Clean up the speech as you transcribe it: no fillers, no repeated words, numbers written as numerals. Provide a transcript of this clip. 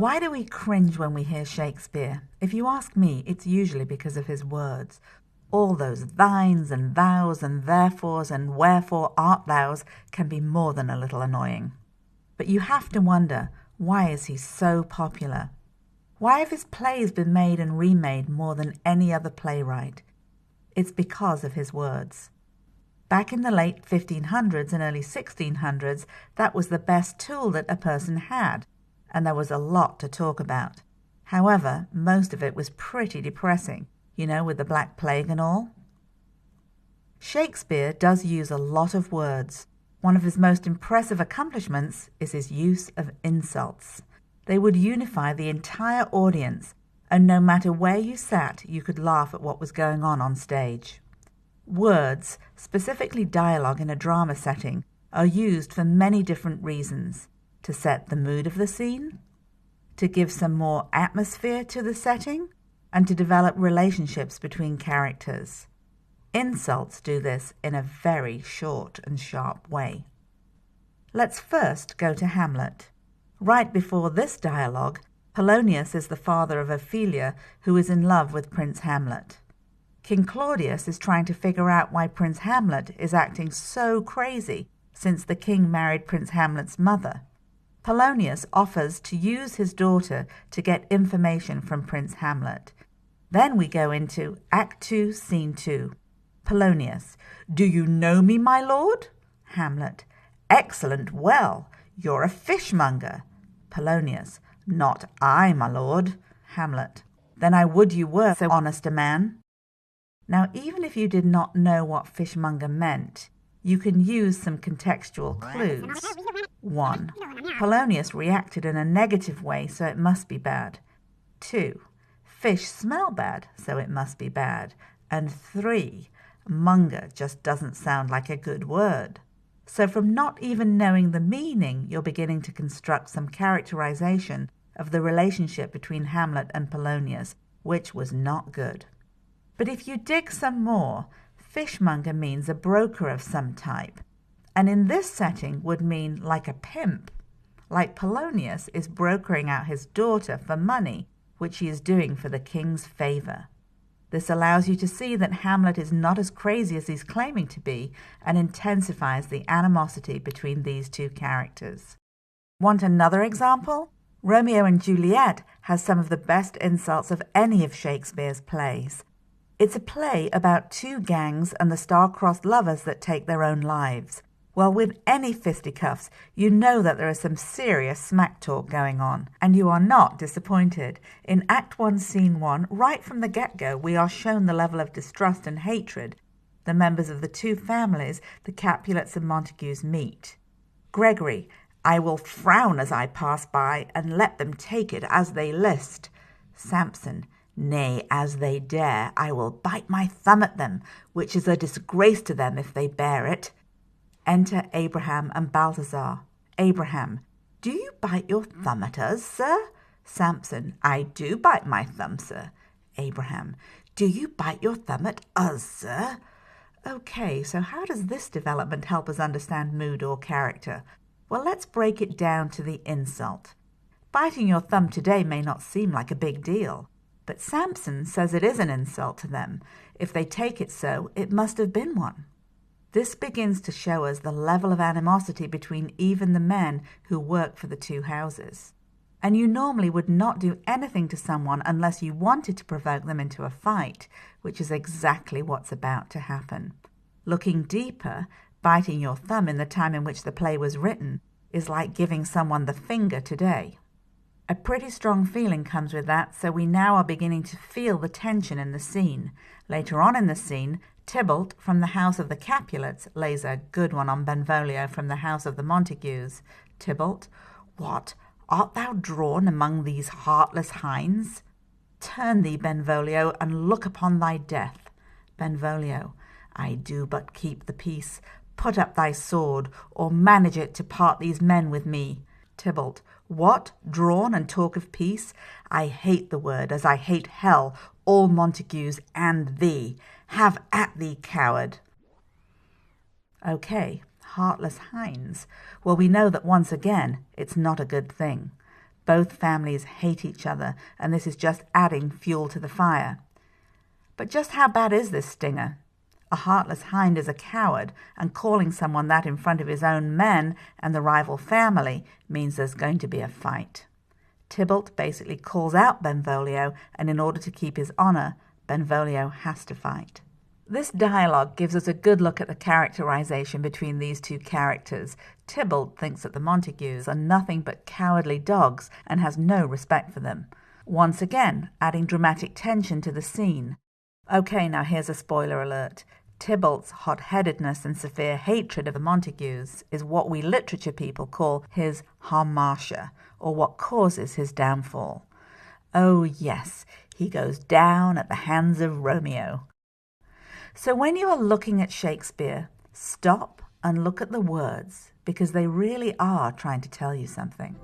Why do we cringe when we hear Shakespeare? If you ask me, it's usually because of his words. All those thines and thous and therefores and wherefore art thous can be more than a little annoying. But you have to wonder, why is he so popular? Why have his plays been made and remade more than any other playwright? It's because of his words. Back in the late 1500s and early 1600s, that was the best tool that a person had, and there was a lot to talk about. However, most of it was pretty depressing, with the Black Plague and all. Shakespeare does use a lot of words. One of his most impressive accomplishments is his use of insults. They would unify the entire audience, and no matter where you sat, you could laugh at what was going on stage. Words, specifically dialogue in a drama setting, are used for many different reasons. To set the mood of the scene, to give some more atmosphere to the setting, and to develop relationships between characters. Insults do this in a very short and sharp way. Let's first go to Hamlet. Right before this dialogue, Polonius is the father of Ophelia, who is in love with Prince Hamlet. King Claudius is trying to figure out why Prince Hamlet is acting so crazy since the king married Prince Hamlet's mother. Polonius offers to use his daughter to get information from Prince Hamlet. Then we go into Act 2, Scene 2. Polonius: Do you know me, my lord? Hamlet: Excellent, well, you're a fishmonger. Polonius: Not I, my lord. Hamlet: Then I would you were so honest a man. Now, even if you did not know what fishmonger meant, you can use some contextual clues. 1. Polonius reacted in a negative way, so it must be bad. 2. Fish smell bad, so it must be bad. And 3. Monger just doesn't sound like a good word. So from not even knowing the meaning, you're beginning to construct some characterization of the relationship between Hamlet and Polonius, which was not good. But if you dig some more, fishmonger means a broker of some type, and in this setting would mean like a pimp, like Polonius is brokering out his daughter for money, which he is doing for the king's favor. This allows you to see that Hamlet is not as crazy as he's claiming to be, and intensifies the animosity between these two characters. Want another example? Romeo and Juliet has some of the best insults of any of Shakespeare's plays. It's a play about two gangs and the star-crossed lovers that take their own lives. Well, with any fisticuffs, you know that there is some serious smack talk going on, and you are not disappointed. In Act 1, Scene 1, right from the get-go, we are shown the level of distrust and hatred the members of the two families, the Capulets and Montagues, meet. Gregory: I will frown as I pass by, and let them take it as they list. Samson: Nay, as they dare, I will bite my thumb at them, which is a disgrace to them if they bear it. Enter Abraham and Balthazar. Abraham: Do you bite your thumb at us, sir? Samson: I do bite my thumb, sir. Abraham: Do you bite your thumb at us, sir? Okay, so how does this development help us understand mood or character? Well, let's break it down to the insult. Biting your thumb today may not seem like a big deal, but Samson says it is an insult to them. If they take it so, it must have been one. This begins to show us the level of animosity between even the men who work for the two houses. And you normally would not do anything to someone unless you wanted to provoke them into a fight, which is exactly what's about to happen. Looking deeper, biting your thumb in the time in which the play was written is like giving someone the finger today. A pretty strong feeling comes with that, so we now are beginning to feel the tension in the scene. Later on in the scene, Tybalt from the house of the Capulets lays a good one on Benvolio from the house of the Montagues. Tybalt: What, art thou drawn among these heartless hinds? Turn thee, Benvolio, and look upon thy death. Benvolio: I do but keep the peace. Put up thy sword, or manage it to part these men with me. Tybalt: What, drawn, and talk of peace? I hate the word, as I hate hell, all Montagues, and thee. Have at thee, coward. Okay, heartless hinds. Well, we know that once again, it's not a good thing. Both families hate each other, and this is just adding fuel to the fire. But just how bad is this stinger? A heartless hind is a coward, and calling someone that in front of his own men and the rival family means there's going to be a fight. Tybalt basically calls out Benvolio, and in order to keep his honour, Benvolio has to fight. This dialogue gives us a good look at the characterization between these two characters. Tybalt thinks that the Montagues are nothing but cowardly dogs and has no respect for them. Once again, adding dramatic tension to the scene. Okay, now here's a spoiler alert. Tybalt's hot-headedness and severe hatred of the Montagues is what we literature people call his hamartia, or what causes his downfall. Oh yes, he goes down at the hands of Romeo. So when you are looking at Shakespeare, stop and look at the words, because they really are trying to tell you something.